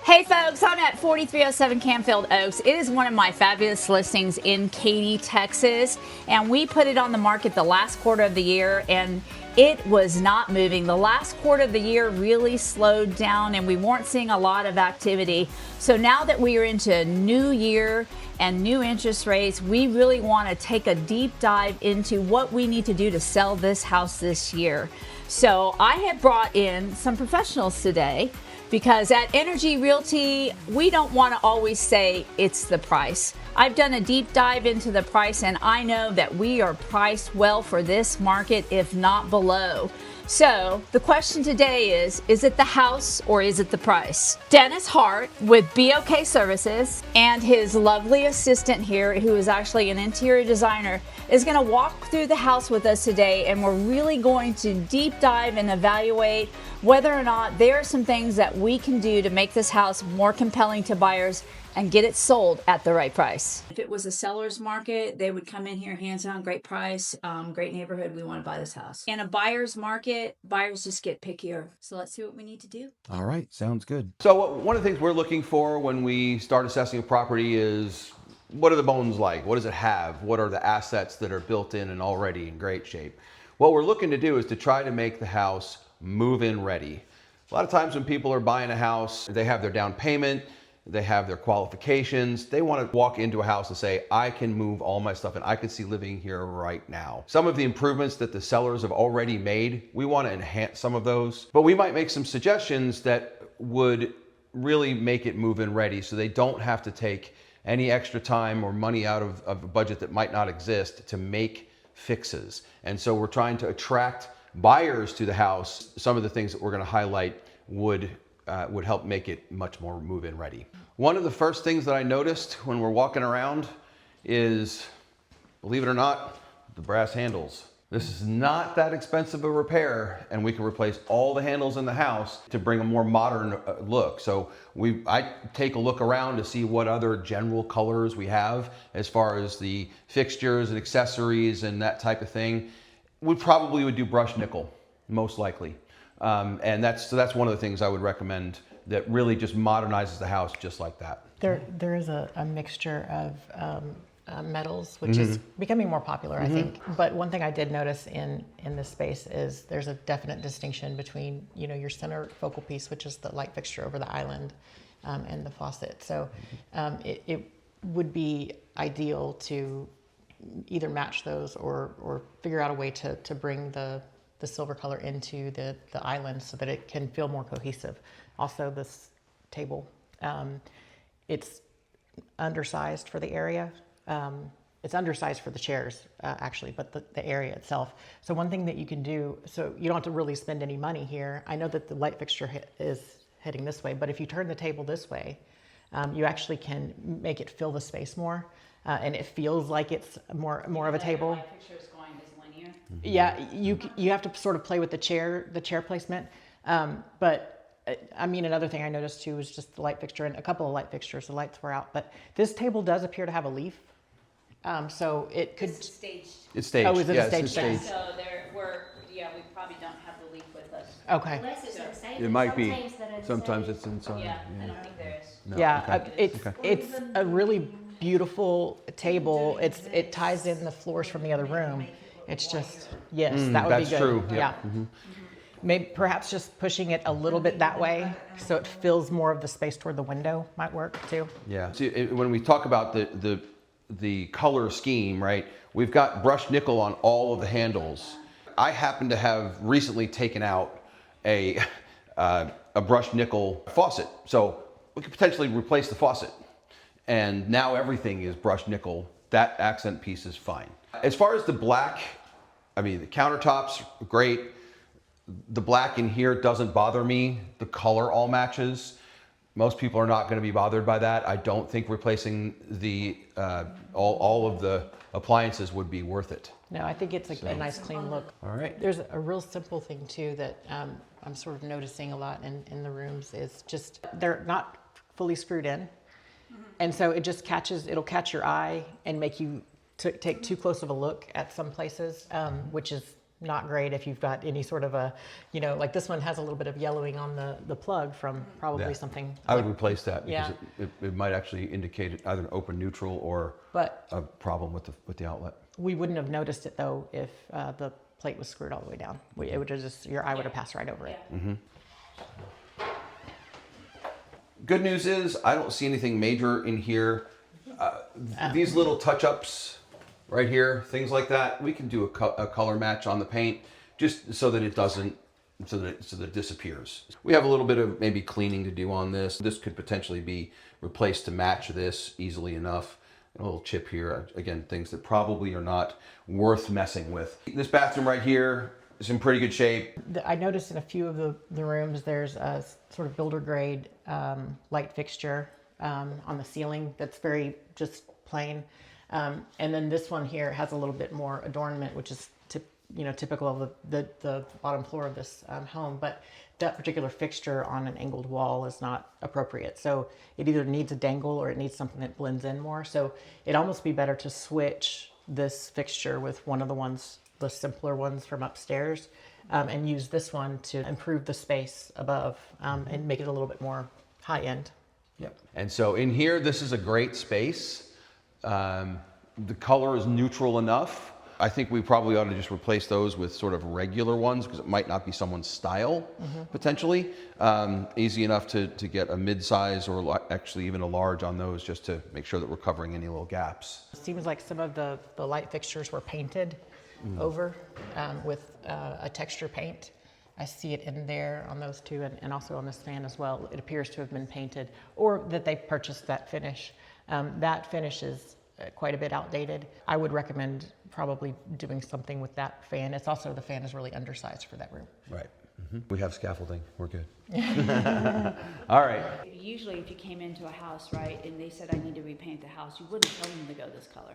Hey folks, I'm at 4307 Canfield Oaks. It is one of my fabulous listings in Katy, Texas, and we put it on the market the last quarter of the year and it was not moving. The last quarter of the year really slowed down and we weren't seeing a lot of activity. So now that we are into a new year and new interest rates, we really want to take a deep dive into what we need to do to sell this house this year. So I have brought in some professionals today, because at Energy Realty, we don't want to always say it's the price. I've done a deep dive into the price and I know that we are priced well for this market, if not below. So the question today is it the house or is it the price? Dennis Hart with BOK Services and his lovely assistant here, who is actually an interior designer, is going to walk through the house with us today, and we're really going to deep dive and evaluate whether or not there are some things that we can do to make this house more compelling to buyers and get it sold at the right price. If it was a seller's market, they would come in here hands on, great price, great neighborhood, we want to buy this house. In a buyer's market, buyers just get pickier. So let's see what we need to do. All right, sounds good. So one of the things we're looking for when we start assessing a property is, what are the bones like? What does it have? What are the assets that are built in and already in great shape? What we're looking to do is to try to make the house move-in ready. A lot of times when people are buying a house, they have their down payment, they have their qualifications. They want to walk into a house and say, I can move all my stuff and I can see living here right now. Some of the improvements that the sellers have already made, we want to enhance some of those, but we might make some suggestions that would really make it move-in ready so they don't have to take any extra time or money out of a budget that might not exist to make fixes. And so we're trying to attract buyers to the house. Some of the things that we're going to highlight would help make it much more move-in ready. One of the first things that I noticed when we're walking around is, believe it or not, the brass handles. This is not that expensive a repair, and we can replace all the handles in the house to bring a more modern look. So I take a look around to see what other general colors we have as far as the fixtures and accessories and that type of thing. We probably would do brushed nickel, most likely. And that's one of the things I would recommend that really just modernizes the house just like that. There is a mixture of metals, which is becoming more popular, I think. But one thing I did notice in this space is there's a definite distinction between, your center focal piece, which is the light fixture over the island, and the faucet. So it would be ideal to either match those or figure out a way to bring the silver color into the island so that it can feel more cohesive. Also, this table, it's undersized for the area. It's undersized for the chairs, actually, but the area itself. So one thing that you can do, so you don't have to really spend any money here. I know that the light fixture is heading this way, but if you turn the table this way, you actually can make it fill the space more, and it feels like it's more of a table. The light fixture is going as linear. Yeah, you have to sort of play with the chair placement, but I mean, another thing I noticed too was just the light fixture and a couple of light fixtures. The lights were out, but this table does appear to have a leaf, so it could. It's staged. It's staged. Oh, is it a It's staged? So we probably don't have the leaf with us. Okay. Unless it's inside. It might be. Sometimes they're Sometimes inside. it's inside. Yeah, I don't think there is. No, Yeah, okay. it's a really beautiful table. It ties in the floors from the other room. It's just, yes, that would be that's good. true. Yeah. Maybe perhaps just pushing it a little bit that way so it fills more of the space toward the window might work too. Yeah. See, when we talk about the color scheme, right? We've got brushed nickel on all of the handles. I happen to have recently taken out a brushed nickel faucet, so we could potentially replace the faucet. And now everything is brushed nickel. That accent piece is fine. As far as the black, I mean, the countertops, great. The black in here doesn't bother me. The color all matches. Most people are not going to be bothered by that. I don't think replacing the all of the appliances would be worth it. No, I think it's a nice clean look. All right. There's a real simple thing too that I'm sort of noticing a lot in the rooms is just they're not fully screwed in. And so it'll catch your eye and make you take too close of a look at some places, which is not great if you've got any sort of a, like this one has a little bit of yellowing on the plug from probably something. I would replace that because Yeah. it might actually indicate either an open neutral or a problem with the outlet. We wouldn't have noticed it though if the plate was screwed all the way down. It would have just, your eye would have passed right over it. Good news is I don't see anything major in here. These little touch-ups right here, things like that, we can do a color match on the paint just so that it doesn't, so that it disappears. We have a little bit of maybe cleaning to do on this. This could potentially be replaced to match this easily enough. A little chip here, again, things that probably are not worth messing with. This bathroom right here is in pretty good shape. I noticed in a few of the rooms there's a sort of builder grade light fixture on the ceiling that's very just plain. And then this one here has a little bit more adornment, which is typical of the bottom floor of this home. But that particular fixture on an angled wall is not appropriate. So it either needs a dangle or it needs something that blends in more. So it'd almost be better to switch this fixture with one of the simpler ones from upstairs, and use this one to improve the space above and make it a little bit more high end. Yep. And so in here, this is a great space. The color is neutral enough. I think we probably ought to just replace those with sort of regular ones because it might not be someone's style, potentially. Easy enough to get a mid-size or actually even a large on those just to make sure that we're covering any little gaps. It seems like some of the light fixtures were painted over with a texture paint. I see it in there on those two and also on this fan as well. It appears to have been painted or that they purchased that finish. That finish is quite a bit outdated. I would recommend probably doing something with that fan. It's also, the fan is really undersized for that room. Right. We have scaffolding. We're good. All right. Usually if you came into a house, right, and they said I need to repaint the house, you wouldn't tell them to go this color.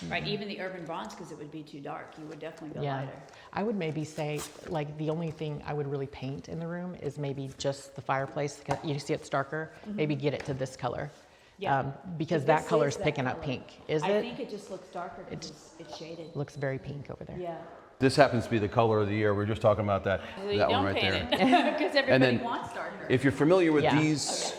Right, even the urban bronze, because it would be too dark, you would definitely go lighter. I would maybe say, like, the only thing I would really paint in the room is maybe just the fireplace. You see it's darker, maybe get it to this color. Yeah. Because This that color is that picking up color. pink, is I it? think it just looks darker because it's shaded. Looks very pink over there. Yeah. This happens to be the color of the year. We were just talking about that. So you that don't one right paint there. it because everybody And then wants darker. if you're familiar with Yeah. these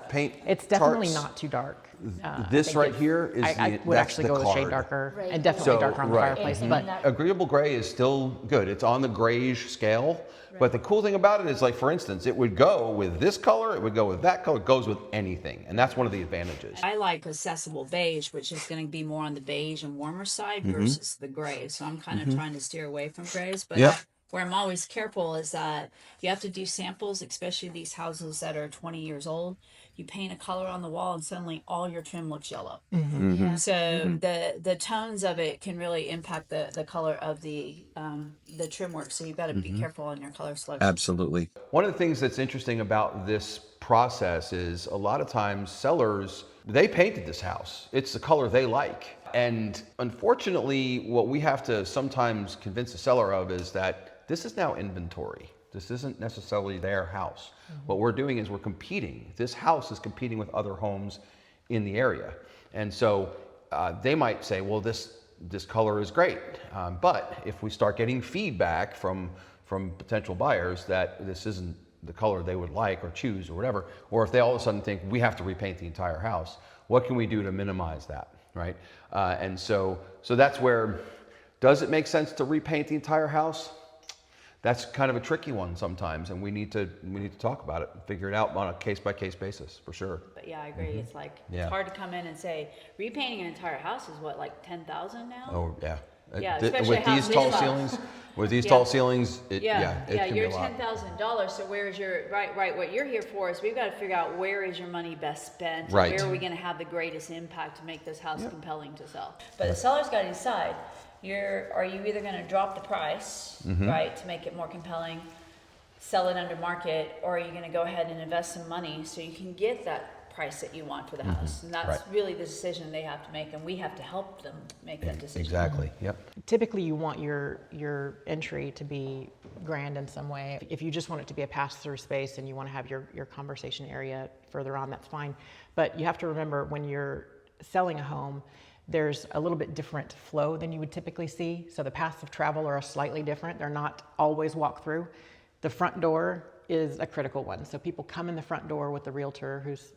paint It's definitely charts, not too dark. I this think right it's- here is I would that's actually the go with a shade card. darker Right. and definitely So, darker on the right. fireplace. And But that- Agreeable gray is still good. It's on the grayish scale. But the cool thing about it is, like, for instance, it would go with this color, it would go with that color, it goes with anything. And that's one of the advantages. I like accessible beige, which is going to be more on the beige and warmer side versus the gray. So I'm kind of trying to steer away from grays. But Yep. where I'm always careful is that you have to do samples, especially these houses that are 20 years old. You paint a color on the wall and suddenly all your trim looks yellow. So the tones of it can really impact the color of the trim work. So you've got to be careful on your color selection. Absolutely. One of the things that's interesting about this process is a lot of times sellers, they painted this house. It's the color they like. And unfortunately, what we have to sometimes convince the seller of is that this is now inventory. This isn't necessarily their house. What we're doing is we're competing. This house is competing with other homes in the area. And so they might say, well, this color is great. But if we start getting feedback from potential buyers that this isn't the color they would like or choose or whatever, or if they all of a sudden think we have to repaint the entire house, what can we do to minimize that, right? And so that's where, does it make sense to repaint the entire house? That's kind of a tricky one sometimes, and we need to talk about it and figure it out on a case-by-case basis, for sure. But yeah, I agree. It's like Yeah. it's hard to come in and say repainting an entire house is what, like 10,000 now? Oh, yeah. Yeah, With especially a house these this tall size. ceilings, with these Yeah. tall ceilings, it Yeah, can be you're a lot. $10,000. So where's your right? What you're here for is we've got to figure out where is your money best spent. Right. Where are we going to have the greatest impact to make this house compelling to sell? But the seller's got to decide. Are you either going to drop the price, right, to make it more compelling, sell it under market, or are you going to go ahead and invest some money so you can get that price that you want for the house? And that's Right. really the decision they have to make, and we have to help them make that decision. Exactly, yep. typically you want your entry to be grand in some way. If you just want it to be a pass-through space and you want to have your conversation area further on, that's fine. But you have to remember when you're selling a home, there's a little bit different flow than you would typically see. So the paths of travel are slightly different. They're not always walk through. The front door is a critical one. So people come in the front door with the realtor who's,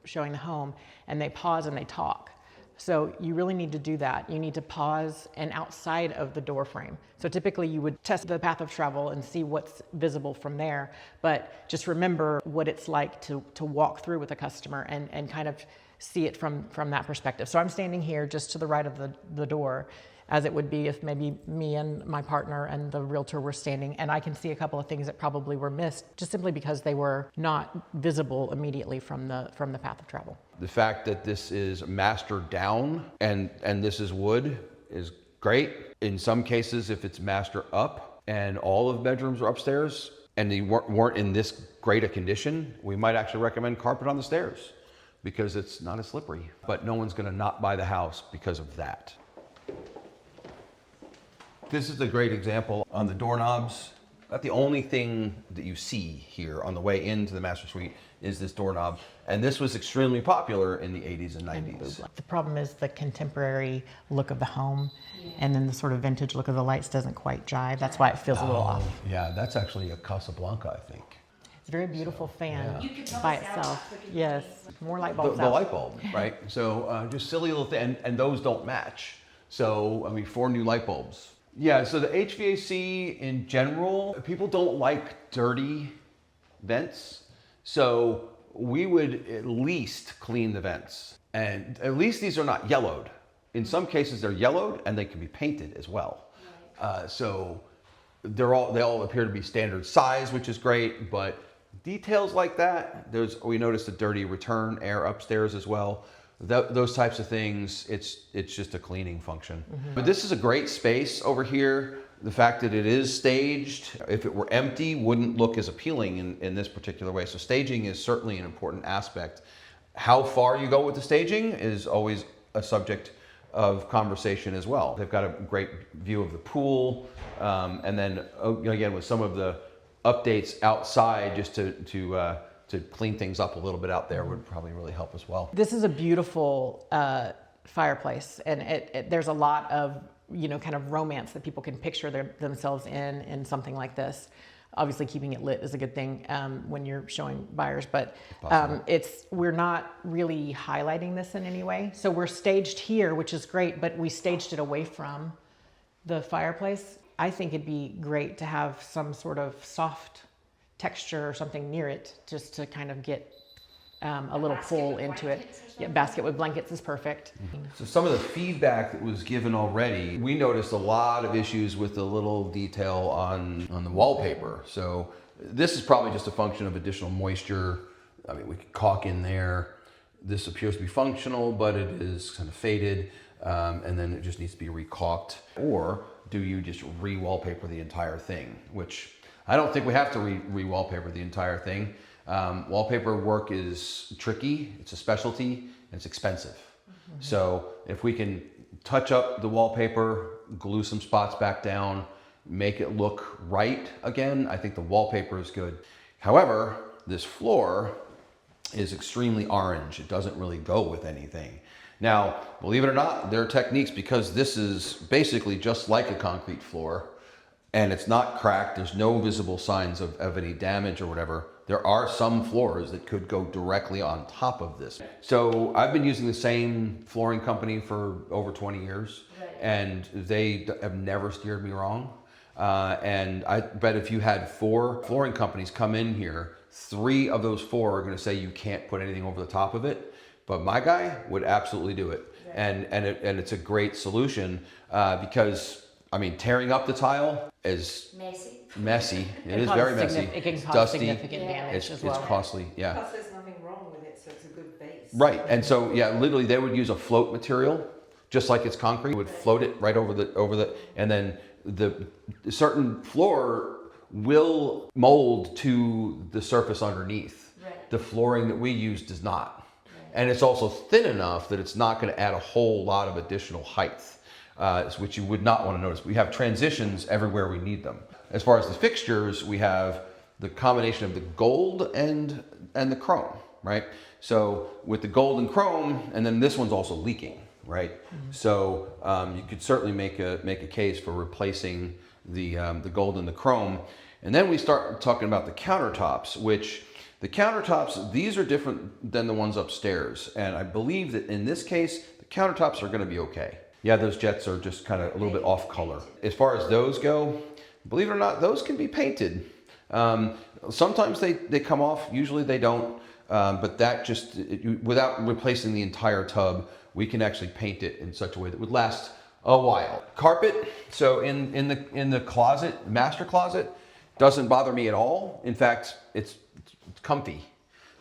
showing the home, and they pause and they talk. So you really need to do that. You need to pause and outside of the door frame. So typically you would test the path of travel and see what's visible from there, but just remember what it's like to walk through with a customer and kind of see it from that perspective. So I'm standing here just to the right of the door, as it would be if maybe me and my partner and the realtor were standing, and I can see a couple of things that probably were missed just simply because they were not visible immediately from the path of travel. The fact that this is master down and this is wood is great. In some cases, if it's master up and all of the bedrooms are upstairs and they weren't in this great a condition, we might actually recommend carpet on the stairs because it's not as slippery. But no one's gonna not buy the house because of that. This is a great example on the doorknobs. About the only thing that you see here on the way into the master suite is this doorknob. And this was extremely popular in the 80s and 90s. The problem is the contemporary look of the home, and then the sort of vintage look of the lights doesn't quite jive. That's why it feels a little off. Yeah, that's actually a Casablanca, I think. It's a very beautiful fan by itself. Yes, more light bulbs The out. light bulb, right? So just silly little thing, and those don't match. So, 4 new light bulbs. Yeah, so the HVAC in general, people don't like dirty vents. So we would at least clean the vents. And at least these are not yellowed. In some cases they're yellowed and they can be painted as well. So they all appear to be standard size, which is great, but details like that, we noticed a dirty return air upstairs as well. Those types of things, it's just a cleaning function. Mm-hmm. But this is a great space over here. The fact that it is staged, if it were empty, wouldn't look as appealing in this particular way. So staging is certainly an important aspect. How far you go with the staging is always a subject of conversation as well. They've got a great view of the pool, and then again with some of the updates outside, just to clean things up a little bit out there would probably really help as well. This is a beautiful fireplace, and there's a lot of kind of romance that people can picture themselves in something like this. Obviously, keeping it lit is a good thing when you're showing buyers, but we're not really highlighting this in any way. So we're staged here, which is great, but we staged it away from the fireplace. I think it'd be great to have some sort of soft texture or something near it, just to kind of get a little pull into it. Yeah, basket with blankets is perfect. Mm-hmm. So some of the feedback that was given already, we noticed a lot of issues with the little detail on the wallpaper. So this is probably just a function of additional moisture. We could caulk in there. This appears to be functional, but it is kind of faded, and then it just needs to be recaulked. Or do you just re-wallpaper the entire thing, which I don't think we have to re-wallpaper the entire thing. Wallpaper work is tricky, it's a specialty, and it's expensive. Mm-hmm. So if we can touch up the wallpaper, glue some spots back down, make it look right again, I think the wallpaper is good. However, this floor is extremely orange. It doesn't really go with anything. Now, believe it or not, there are techniques, because this is basically just like a concrete floor, and it's not cracked, there's no visible signs of any damage or whatever. There are some floors that could go directly on top of this. So I've been using the same flooring company for over 20 years, and they have never steered me wrong. And I bet if you had 4 flooring companies come in here, 3 of those 4 are gonna say you can't put anything over the top of it, but my guy would absolutely do it. And it's a great solution, because tearing up the tile is messy. It is very messy. It can it's cause dusty. significant damage as well. It's costly, yeah. Plus there's nothing wrong with it, so it's a good base. Right, and so yeah, literally they would use a float material, just like it's concrete. Would float it right over the, and then the certain floor will mold to the surface underneath. Right. The flooring that we use does not, and it's also thin enough that it's not going to add a whole lot of additional height. Which you would not want to notice. We have transitions everywhere we need them. As far as the fixtures, we have the combination of the gold and the chrome, right? So with the gold and chrome, and then this one's also leaking, right? So you could certainly make a case for replacing the gold and the chrome. And then we start talking about the countertops, which the countertops, these are different than the ones upstairs. And I believe that in this case, the countertops are going to be okay. Yeah, those jets are just kind of a little bit off color. As far as those go, believe it or not, those can be painted. Sometimes they come off, usually they don't. But that just, without replacing the entire tub, we can actually paint it in such a way that would last a while. Carpet, so in the closet, master closet, doesn't bother me at all. In fact, it's comfy.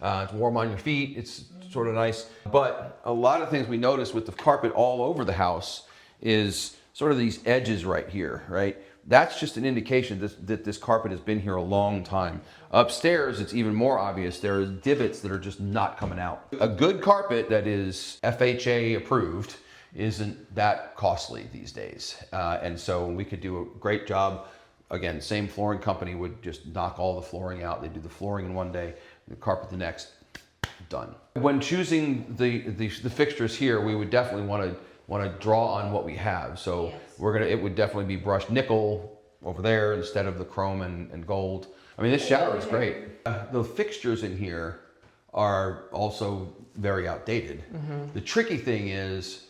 It's warm on your feet. It's sort of nice. But a lot of things we notice with the carpet all over the house is sort of these edges right here, right? That's just an indication that this carpet has been here a long time. Upstairs, it's even more obvious. There are divots that are just not coming out. A good carpet that is FHA approved isn't that costly these days. And so we could do a great job. Again, same flooring company would just knock all the flooring out. They do the flooring in one day, the carpet the next, done. When choosing the fixtures here, we would definitely want to draw on what we have. So it would definitely be brushed nickel over there instead of the chrome and gold. I mean, this shower is great. The fixtures in here are also very outdated. The tricky thing is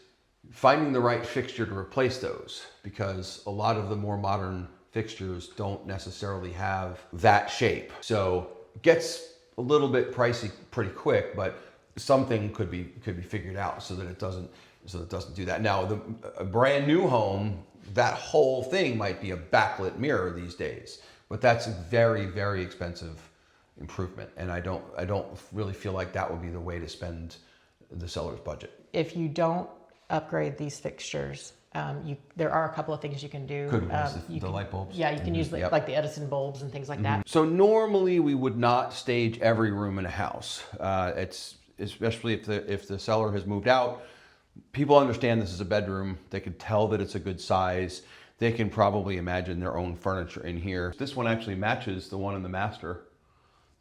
finding the right fixture to replace those, because a lot of the more modern fixtures don't necessarily have that shape. So it gets a little bit pricey pretty quick, but something could be figured out so that it doesn't do that. Now, a brand new home, that whole thing might be a backlit mirror these days, but that's a very, very expensive improvement, and I don't really feel like that would be the way to spend the seller's budget. If you don't upgrade these fixtures, there are a couple of things you can do. Could the light bulbs? Yeah, you can use like the Edison bulbs and things like that. So normally we would not stage every room in a house. It's especially if the seller has moved out. People understand this is a bedroom. They can tell that it's a good size. They can probably imagine their own furniture in here. This one actually matches the one in the master.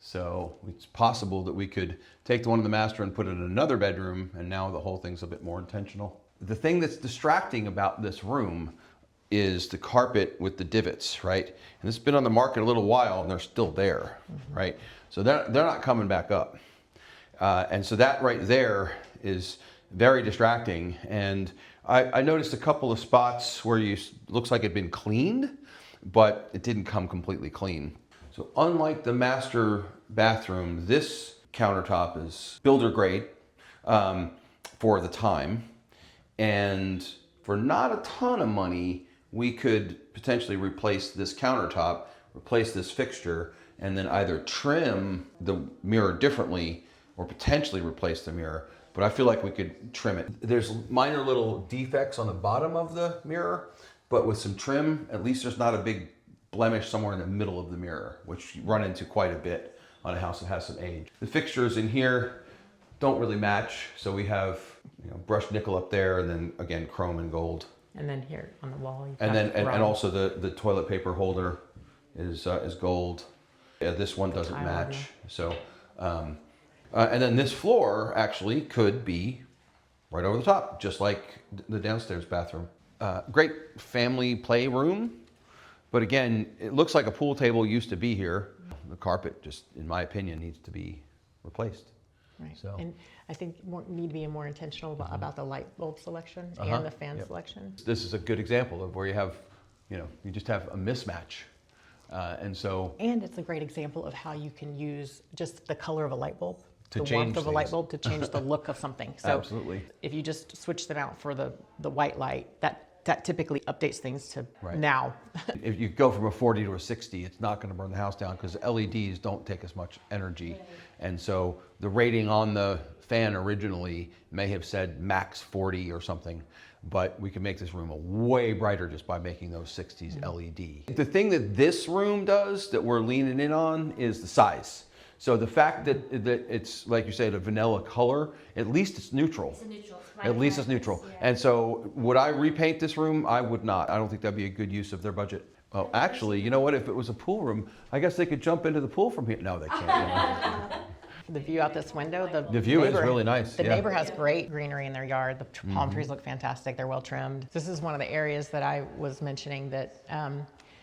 So it's possible that we could take the one in the master and put it in another bedroom, and now the whole thing's a bit more intentional. The thing that's distracting about this room is the carpet with the divots, right? And this has been on the market a little while and they're still there, right? So they're not coming back up. And so that right there is very distracting. And I noticed a couple of spots where looks like it'd been cleaned, but it didn't come completely clean. So unlike the master bathroom, this countertop is builder grade for the time. And for not a ton of money, we could potentially replace this countertop, replace this fixture, and then either trim the mirror differently or potentially replace the mirror. But I feel like we could trim it. There's minor little defects on the bottom of the mirror, but with some trim, at least there's not a big blemish somewhere in the middle of the mirror, which you run into quite a bit on a house that has some age. The fixtures in here don't really match, so we have brushed nickel up there, and then again chrome and gold. And then here on the wall, you've and got then and also the toilet paper holder is gold. Yeah, this one doesn't match. So, and then this floor actually could be right over the top, just like the downstairs bathroom. Great family play room, but again, it looks like a pool table used to be here. The carpet, just in my opinion, needs to be replaced. Right. So. And I think need to be more intentional about the light bulb selection and the fan selection. This is a good example of where you have, you just have a mismatch. And it's a great example of how you can use just the color of a light bulb, to the change warmth of a things. light bulb to change the look of something. So Absolutely. if you just switch them out for the white light, that typically updates things to now. If you go from a 40 to a 60, it's not going to burn the house down because LEDs don't take as much energy. And so the rating on the fan originally may have said max 40 or something, but we can make this room way brighter just by making those 60s LED. The thing that this room does that we're leaning in on is the size. So the fact that it's, like you said, a vanilla color, at least it's neutral. It's neutral. At least it's neutral. Yeah. And so would I repaint this room? I would not. I don't think that'd be a good use of their budget. Well, actually, you know what? If it was a pool room, I guess they could jump into the pool from here. No, they can't. The view out this window, The view is really nice. The yeah. neighbor has great greenery in their yard. The palm trees look fantastic. They're well trimmed. This is one of the areas that I was mentioning that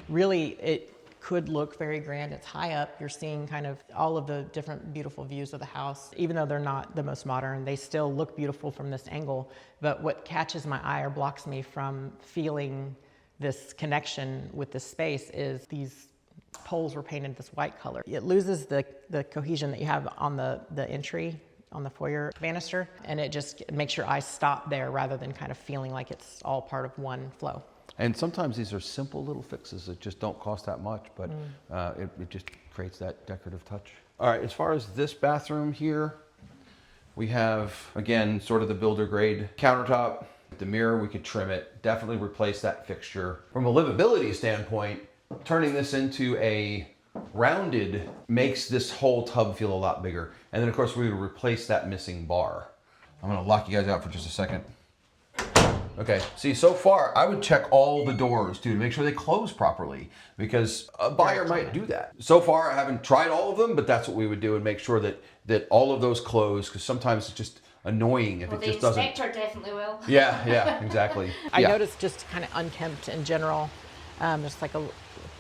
really it could look very grand. It's high up. You're seeing kind of all of the different beautiful views of the house. Even though they're not the most modern, they still look beautiful from this angle. But what catches my eye or blocks me from feeling this connection with this space is these poles were painted this white color. It loses the cohesion that you have on the entry, on the foyer banister, and it just makes your eyes stop there rather than kind of feeling like it's all part of one flow. And sometimes these are simple little fixes that just don't cost that much, but it just creates that decorative touch. All right, as far as this bathroom here, we have, again, sort of the builder grade countertop. The mirror, we could trim it, definitely replace that fixture. From a livability standpoint, turning this into a rounded makes this whole tub feel a lot bigger. And then of course we would replace that missing bar. I'm gonna lock you guys out for just a second. Okay, see, so far I would check all the doors too to make sure they close properly, because a buyer might do that. So far I haven't tried all of them, but that's what we would do and make sure that all of those close, because sometimes it's just annoying if it just doesn't. The inspector definitely will. Yeah, exactly. I noticed just kind of unkempt in general. There's like a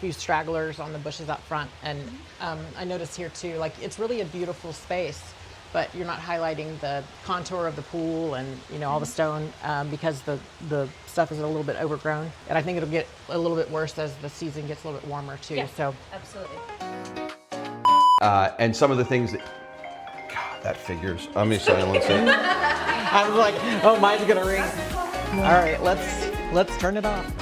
few stragglers on the bushes up front, and I noticed here too, like it's really a beautiful space, but you're not highlighting the contour of the pool and all the stone because the stuff is a little bit overgrown, and I think it'll get a little bit worse as the season gets a little bit warmer too. Yeah, so absolutely. And some of the things that, God, that figures. I'm gonna silence it. I was like, oh, mine's gonna ring. All right, let's turn it off.